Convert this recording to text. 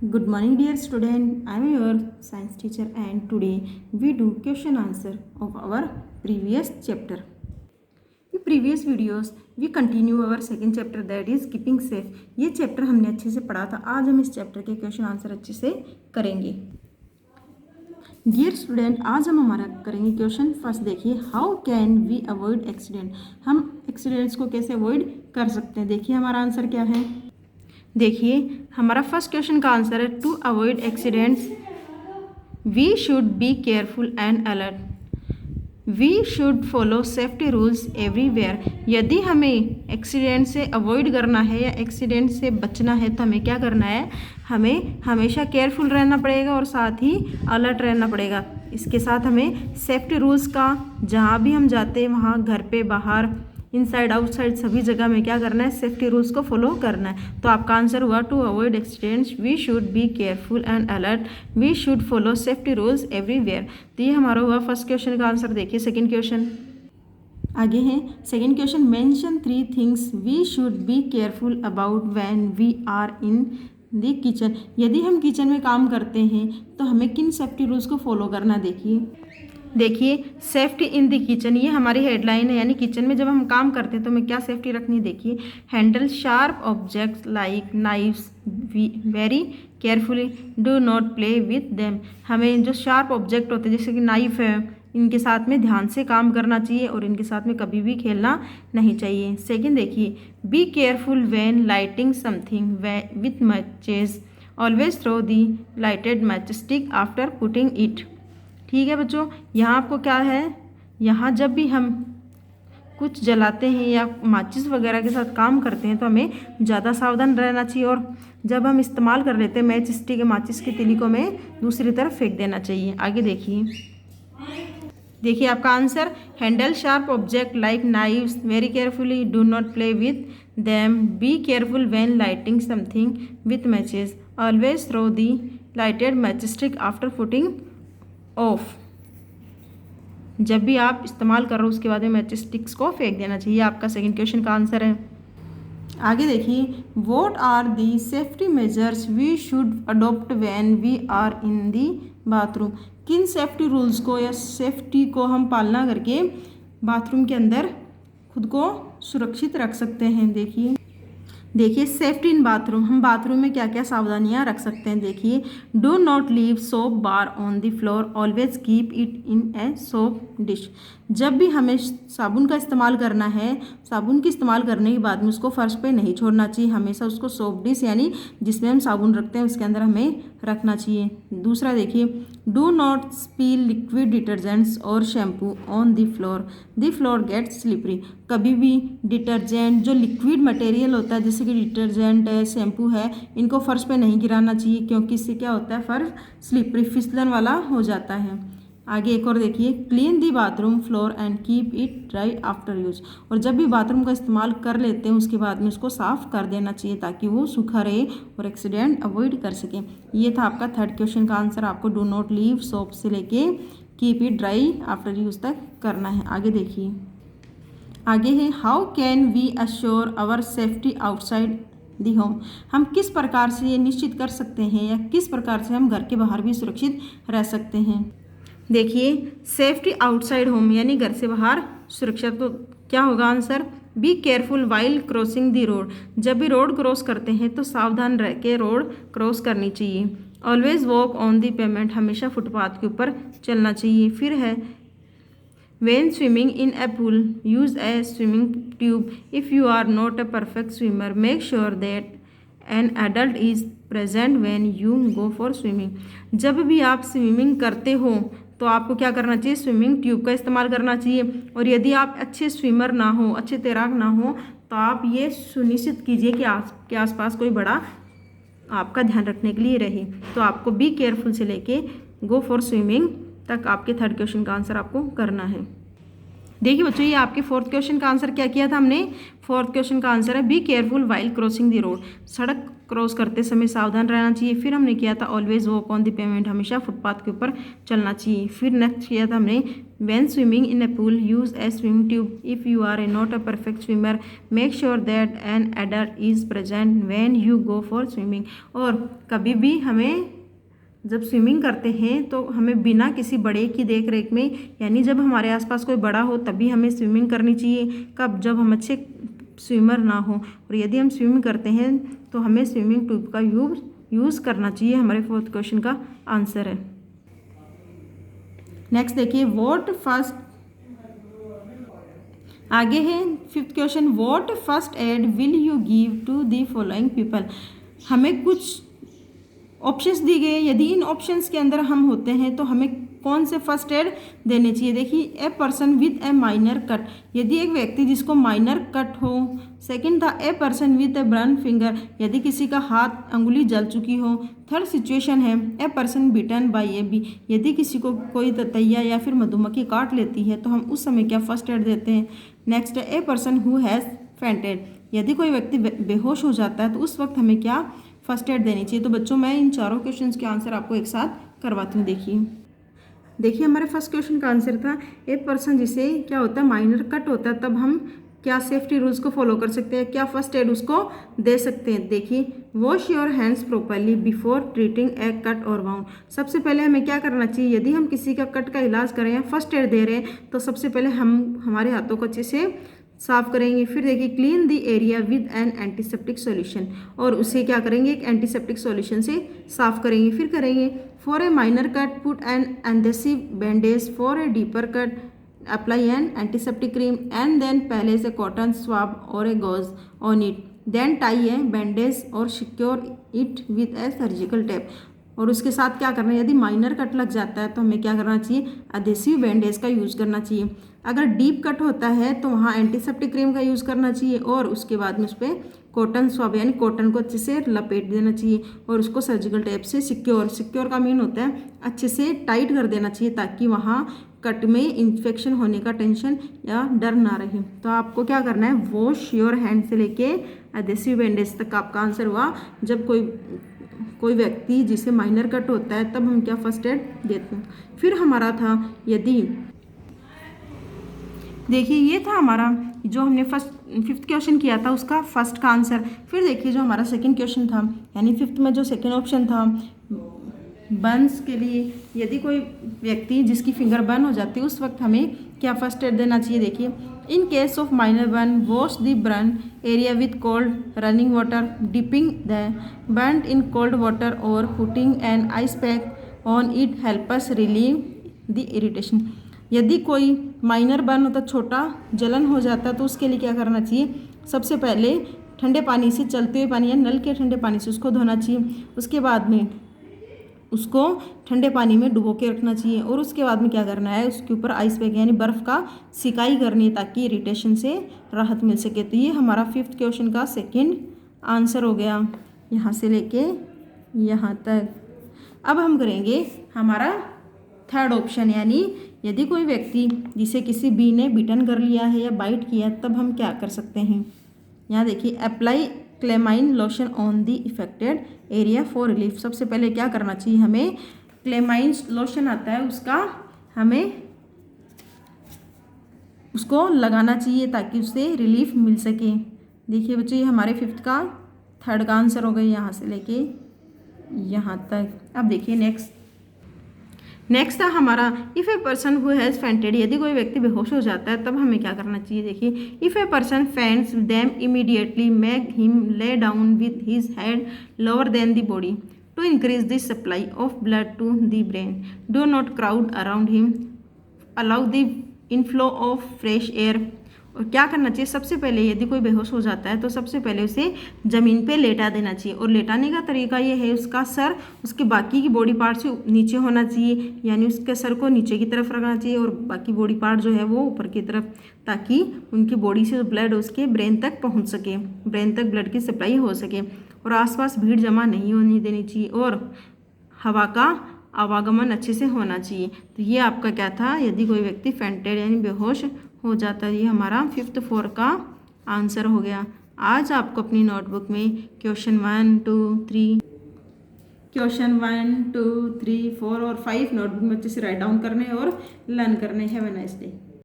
Good morning dear student, I am your science teacher and today we do question answer of our previous chapter. In previous videos we continue our second chapter that is keeping safe. ये chapter हमने अच्छे से पढ़ा था। आज हम इस chapter के क्वेश्चन आंसर अच्छे से करेंगे। डियर स्टूडेंट, आज हम हमारा करेंगे क्वेश्चन फर्स्ट। देखिए, how can we avoid accident, हम एक्सीडेंट्स को कैसे अवॉइड कर सकते हैं। देखिए हमारा आंसर क्या है। देखिए हमारा फर्स्ट क्वेश्चन का आंसर है to avoid accidents we should be careful and alert, we should follow safety rules everywhere. यदि हमें एक्सीडेंट से अवॉइड करना है या एक्सीडेंट से बचना है तो हमें क्या करना है, हमें हमेशा केयरफुल रहना पड़ेगा और साथ ही अलर्ट रहना पड़ेगा। इसके साथ हमें सेफ्टी रूल्स का जहाँ भी हम जाते हैं वहाँ घर पे बाहर इनसाइड आउटसाइड सभी जगह में क्या करना है, सेफ्टी रूल्स को फॉलो करना है। तो आपका आंसर हुआ to avoid accidents we should be careful and alert, we should follow safety rules everywhere. तो ये हमारा हुआ फर्स्ट क्वेश्चन का आंसर। देखिए सेकंड क्वेश्चन आगे है। Second question, mention 3 things we should be careful about when we are in the kitchen. यदि हम किचन में काम करते हैं तो हमें किन सेफ्टी रूल्स को फॉलो करना। देखिए सेफ्टी इन द किचन, ये हमारी हेडलाइन है, यानी किचन में जब हम काम करते हैं तो हमें क्या सेफ्टी रखनी है। देखिए, handle sharp objects like knifes very carefully, do not play with them. हमें जो शार्प ऑब्जेक्ट होते हैं जैसे कि नाइफ है, इनके साथ में ध्यान से काम करना चाहिए और इनके साथ में कभी भी खेलना नहीं चाहिए। सेकेंड देखिए, be careful when lighting something with matches, always throw the lighted match stick after putting it. ठीक है बच्चों, यहाँ आपको क्या है, यहाँ जब भी हम कुछ जलाते हैं या माचिस वगैरह के साथ काम करते हैं तो हमें ज़्यादा सावधान रहना चाहिए और जब हम इस्तेमाल कर लेते हैं मैच स्टिक या माचिस की तिली को हमें दूसरी तरफ फेंक देना चाहिए। आगे देखिए आपका answer, handle sharp object like knives very carefully, do not play with them, be careful when lighting something with matches, always throw the lighted match stick after putting off. जब भी आप इस्तेमाल कर रहे हो उसके बाद में मैच स्टिक्स को फेंक देना चाहिए। आपका सेकंड क्वेश्चन का आंसर है। आगे देखिए, what are the safety measures we should adopt when we are in the bathroom. किन सेफ्टी रूल्स को या सेफ्टी को हम पालना करके बाथरूम के अंदर खुद को सुरक्षित रख सकते हैं। देखिए सेफ्टी इन बाथरूम, हम बाथरूम में क्या क्या सावधानियां रख सकते हैं। देखिए, do not leave soap bar on the floor, always keep it in a soap dish. जब भी हमें साबुन का इस्तेमाल करना है, साबुन के इस्तेमाल करने के बाद में उसको फर्श पे नहीं छोड़ना चाहिए, हमेशा उसको सोप डिश यानी जिसमें हम साबुन रखते हैं उसके अंदर हमें रखना चाहिए। दूसरा देखिए, do not spill liquid detergents और shampoo on the floor gets slippery. कभी भी डिटर्जेंट जो लिक्विड मटेरियल होता है जैसे कि डिटर्जेंट है, शैम्पू है, इनको फर्श पे नहीं गिराना चाहिए क्योंकि इससे क्या होता है, फर्श स्लिपरी फिसलन वाला हो जाता है। आगे एक और देखिए, clean the bathroom floor and keep it dry after use. और जब भी बाथरूम का इस्तेमाल कर लेते हैं उसके बाद में उसको साफ़ कर देना चाहिए ताकि वो सूखा रहे और एक्सीडेंट अवॉइड कर सकें। ये था आपका थर्ड क्वेश्चन का आंसर। आपको डू नॉट लीव सोप से लेके keep it dry after use तक करना है। आगे देखिए, आगे है, how can we assure our safety outside the home. हम किस प्रकार से ये निश्चित कर सकते हैं या किस प्रकार से हम घर के बाहर भी सुरक्षित रह सकते हैं। देखिए, सेफ्टी आउटसाइड होम यानी घर से बाहर सुरक्षा, तो क्या होगा answer, B careful while crossing दी रोड। जब भी रोड क्रॉस करते हैं तो सावधान रह के रोड क्रॉस करनी चाहिए। Always walk on the payment, हमेशा फुटपाथ के ऊपर चलना चाहिए। फिर है, when swimming in a pool use a swimming tube, if you are not a perfect swimmer make sure that an adult is present when you go for swimming। जब भी आप स्विमिंग करते हो तो आपको क्या करना चाहिए, स्विमिंग ट्यूब का इस्तेमाल करना चाहिए। और यदि आप अच्छे स्विमर ना हो, अच्छे तैराक ना हो तो आप ये सुनिश्चित कीजिए कि आपके आसपास कोई बड़ा आपका ध्यान रखने के लिए रहे। तो आपको बी केयरफुल से लेके गो फॉर स्विमिंग तक आपके थर्ड क्वेश्चन का आंसर आपको करना है। देखिए बच्चों, ये आपके फोर्थ क्वेश्चन का आंसर क्या किया था हमने। फोर्थ क्वेश्चन का आंसर है be careful while crossing the road. सड़क क्रॉस करते समय सावधान रहना चाहिए। फिर हमने किया था always walk on the pavement, हमेशा फुटपाथ के ऊपर चलना चाहिए। फिर नेक्स्ट किया था हमने when swimming in a pool use a swimming tube, if you are not a perfect swimmer make sure that an adult is present when you go for swimming. और कभी भी हमें जब स्विमिंग करते हैं तो हमें बिना किसी बड़े की देख रेख में, यानी जब हमारे आसपास कोई बड़ा हो तभी हमें स्विमिंग करनी चाहिए। कब? जब हम अच्छे स्विमर ना हो। और यदि हम स्विमिंग करते हैं तो हमें स्विमिंग ट्यूब का यूज़ करना चाहिए। हमारे फोर्थ क्वेश्चन का आंसर है। नेक्स्ट देखिए, वॉट फर्स्ट, आगे है fifth question, what first aid will you give to the following people. हमें कुछ ऑप्शंस दी गए, यदि इन ऑप्शंस के अंदर हम होते हैं तो हमें कौन से फर्स्ट एड देने चाहिए। देखिए, a person with A minor cut, यदि एक व्यक्ति जिसको माइनर कट हो। सेकंड था a person with a burn finger, यदि किसी का हाथ अंगुली जल चुकी हो। थर्ड सिचुएशन है a person bitten by a bee, यदि किसी को कोई ततैया या फिर मधुमक्खी काट लेती है तो हम उस समय क्या फर्स्ट एड देते हैं। नेक्स्ट है a person who has fainted, यदि कोई व्यक्ति बेहोश हो जाता है तो उस वक्त हमें क्या फर्स्ट एड देनी चाहिए। तो बच्चों, मैं इन चारों क्वेश्चंस के आंसर आपको एक साथ करवाती हूँ। देखिए हमारे फर्स्ट क्वेश्चन का आंसर था ए पर्सन जिसे क्या होता है माइनर कट होता है, तब हम क्या सेफ्टी रूल्स को फॉलो कर सकते हैं, क्या फर्स्ट एड उसको दे सकते हैं। देखिए, wash your hands properly before treating A cut और वाउंड। सबसे पहले हमें क्या करना चाहिए, यदि हम किसी का कट का इलाज कर रहे हैं, फर्स्ट एड दे रहे हैं, तो सबसे पहले हम हमारे हाथों को अच्छे से साफ करेंगे। फिर देखिए, clean the area with N antiseptic solution, और उसे क्या करेंगे, एक एंटीसेप्टिक सॉल्यूशन से साफ करेंगे। फिर करेंगे for a minor cut put an adhesive bandage, for a deeper cut apply an antiseptic cream and then place a cotton swab or a gauze on it, then tie a bandage और secure it with a surgical tape। और उसके साथ क्या करना है, यदि minor cut लग जाता है तो हमें क्या करना चाहिए, एडहेसिव बैंडेज का यूज़ करना चाहिए। अगर डीप कट होता है तो वहाँ एंटीसेप्टिक क्रीम का यूज़ करना चाहिए, और उसके बाद में उस पर कॉटन स्वाब यानी कॉटन को अच्छे से लपेट देना चाहिए, और उसको सर्जिकल टेप से सिक्योर का मीन होता है अच्छे से टाइट कर देना चाहिए, ताकि वहाँ कट में इन्फेक्शन होने का टेंशन या डर ना रहे। तो आपको क्या करना है, वॉश योर हैंड से लेके एडहेसिव बैंडेज तक आपका आंसर हुआ। जब कोई व्यक्ति जिसे माइनर कट होता है तब हम क्या फर्स्ट एड देते हैं। फिर हमारा था, यदि देखिए ये था हमारा जो हमने फिफ्थ क्वेश्चन किया था उसका फर्स्ट का आंसर। फिर देखिए जो हमारा सेकंड क्वेश्चन था, यानी फिफ्थ में जो सेकंड ऑप्शन था बर्न्स के लिए, यदि कोई व्यक्ति जिसकी फिंगर बर्न हो जाती है उस वक्त हमें क्या फर्स्ट एड देना चाहिए। देखिए, in case of minor burn wash the burn area with cold running water, dipping the burn in cold water और putting an ice pack on it help us relieve the irritation. यदि कोई minor burn होता, छोटा जलन हो जाता, तो उसके लिए क्या करना चाहिए, सबसे पहले ठंडे पानी से, चलते हुए पानी या नल के ठंडे पानी से उसको धोना चाहिए। उसके बाद में उसको ठंडे पानी में डुबो के रखना चाहिए, और उसके बाद में क्या करना है, उसके ऊपर आइस पैक यानी बर्फ़ का सिकाई करनी है, ताकि इरिटेशन से राहत मिल सके। तो ये हमारा फिफ्थ क्वेश्चन का सेकंड आंसर हो गया, यहाँ से लेके यहाँ तक। अब हम करेंगे हमारा थर्ड ऑप्शन, यानी यदि कोई व्यक्ति जिसे किसी बी ने बिटन कर लिया है या बाइट किया, तब हम क्या कर सकते हैं। यहाँ देखिए, apply calamine lotion on the affected area for relief. सबसे पहले क्या करना चाहिए, हमें क्लेमाइन लोशन आता है उसका हमें उसको लगाना चाहिए ताकि उससे रिलीफ मिल सके। देखिए बच्चों, ये हमारे फिफ्थ का थर्ड का आंसर हो गया, यहाँ से लेके यहाँ तक। अब देखिए नेक्स्ट था हमारा if a person who has fainted, यदि कोई व्यक्ति बेहोश हो जाता है तब हमें क्या करना चाहिए। देखिए, if a person faints then immediately make him lie down with his head lower than the body to increase the supply of blood to the brain, do not crowd around him, allow the inflow of fresh air. और क्या करना चाहिए, सबसे पहले यदि कोई बेहोश हो जाता है तो सबसे पहले उसे ज़मीन पे लेटा देना चाहिए, और लेटाने का तरीका ये है, उसका सर उसके बाकी की बॉडी पार्ट से नीचे होना चाहिए, यानी उसके सर को नीचे की तरफ रखना चाहिए और बाकी बॉडी पार्ट जो है वो ऊपर की तरफ, ताकि उनकी बॉडी से ब्लड उसके ब्रेन तक पहुँच सके, ब्रेन तक ब्लड की सप्लाई हो सके। और आसपास भीड़ जमा नहीं होने देनी चाहिए, और हवा का आवागमन अच्छे से होना चाहिए। तो ये आपका क्या था, यदि कोई व्यक्ति फेंटेड यानी बेहोश हो जाता है। ये हमारा 5th 4 का आंसर हो गया। आज आपको अपनी नोटबुक में क्वेश्चन 1, 2, 3 4 और 5 नोटबुक में अच्छे से राइट डाउन करने और लर्न करने। Have a nice day.